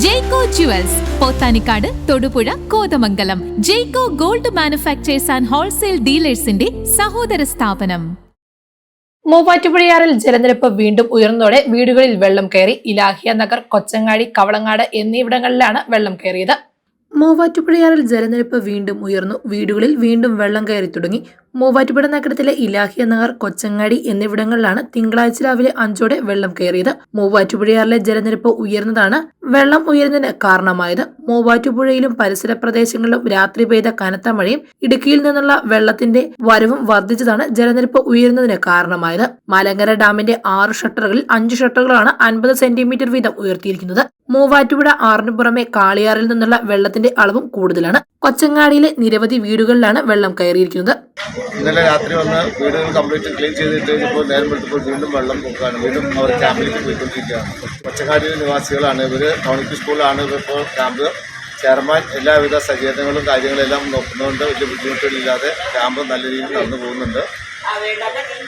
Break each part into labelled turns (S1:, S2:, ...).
S1: Jaico jewels, Pothanikkad, Thodupuzha, Kothamangalam. Jaico gold manufacturers and wholesale ഡീലേഴ്സിന്റെ സഹോദര സ്ഥാപനം.
S2: മൂവാറ്റുപുഴയാറിൽ ജലനിരപ്പ് വീണ്ടും ഉയർന്നതോടെ വീടുകളിൽ വെള്ളം കയറി. ഇലാഹിയ നഗർ, കൊച്ചങ്ങാടി, കവളങ്ങാട് എന്നിവിടങ്ങളിലാണ് വെള്ളം കയറിയത്. മൂവാറ്റുപുഴയാറിൽ ജലനിരപ്പ് വീണ്ടും ഉയർന്നു. വീടുകളിൽ വീണ്ടും വെള്ളം കയറി തുടങ്ങി. മൂവാറ്റുപുഴ നഗരത്തിലെ ഇലാഹിയ നഗർ, കൊച്ചങ്ങാടി എന്നിവിടങ്ങളിലാണ് തിങ്കളാഴ്ച രാവിലെ 5 വെള്ളം കയറിയത്. മൂവാറ്റുപുഴയാറിലെ ജലനിരപ്പ് ഉയർന്നതാണ് വെള്ളം ഉയരുന്നതിന് കാരണമായത്. മൂവാറ്റുപുഴയിലും പരിസര പ്രദേശങ്ങളിലും രാത്രി പെയ്ത കനത്ത മഴയും ഇടുക്കിയിൽ നിന്നുള്ള വെള്ളത്തിന്റെ വരവും വർദ്ധിച്ചതാണ് ജലനിരപ്പ് ഉയരുന്നതിന് കാരണമായത്. മലങ്കര ഡാമിന്റെ 6 ഷട്ടറുകളിൽ 5 ഷട്ടറുകളാണ് 50 സെന്റിമീറ്റർ വീതം ഉയർത്തിയിരിക്കുന്നത്. മൂവാറ്റുപുഴ ആറിന് പുറമെ കാളിയാറിൽ നിന്നുള്ള വെള്ളത്തിന്റെ അളവും കൂടുതലാണ്. കൊച്ചങ്ങാടിയിലെ നിരവധി വീടുകളിലാണ് വെള്ളം കയറിയിരിക്കുന്നത്.
S3: ഇന്നലെ രാത്രി വന്ന് വീടുകൾ കംപ്ലീറ്റ് ക്ലീൻ ചെയ്തിട്ട് ഇപ്പോൾ നേരം എടുത്തപ്പോൾ വീണ്ടും വെള്ളം പൊക്കാണ്. വീണ്ടും അവർ ക്യാമ്പിലേക്ക് പോയിക്കൊണ്ടിരിക്കുകയാണ്. കൊച്ചങ്ങാടിയിലെ നിവാസികളാണ് ഇവർ. ടൗണിക് സ്കൂളിലാണ് ഇവരിപ്പോൾ ക്യാമ്പ്. ചെയർമാൻ എല്ലാവിധ സജ്ജീകരണങ്ങളും കാര്യങ്ങളെല്ലാം നോക്കുന്നതുകൊണ്ട് വലിയ ബുദ്ധിമുട്ടുകളില്ലാതെ ക്യാമ്പ് നല്ല രീതിയിൽ നടന്നു പോകുന്നുണ്ട്.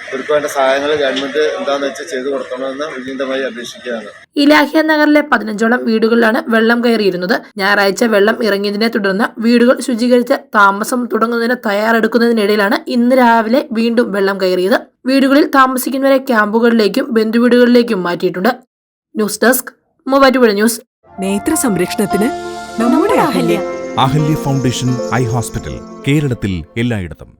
S3: ഇവർക്ക് വേണ്ട സഹായങ്ങൾ ഗവൺമെന്റ് എന്താണെന്ന് വെച്ചാൽ ചെയ്തു കൊടുക്കണമെന്ന് വിനീതമായി അപേക്ഷിക്കുകയാണ്.
S2: ഇലാഹിയ നഗറിലെ 15ഓളം വീടുകളിലാണ് വെള്ളം കയറിയിരുന്നത്. ഞായറാഴ്ച വെള്ളം ഇറങ്ങിയതിനെ തുടർന്ന് വീടുകൾ ശുചീകരിച്ച് താമസം തുടങ്ങുന്നതിന് തയ്യാറെടുക്കുന്നതിനിടയിലാണ് ഇന്ന് രാവിലെ വീണ്ടും വെള്ളം കയറിയത്. വീടുകളിൽ താമസിക്കുന്നവരെ ക്യാമ്പുകളിലേക്കും ബന്ധുവീടുകളിലേക്കും മാറ്റിയിട്ടുണ്ട്. News desk, Muvattupuzha news.
S4: നേത്ര സംരക്ഷണത്തിന് നമ്മുടെ അഹല്യ
S5: ഫൗണ്ടേഷൻ ഐ ഹോസ്പിറ്റൽ, കേരളത്തിൽ എല്ലായിടത്തും.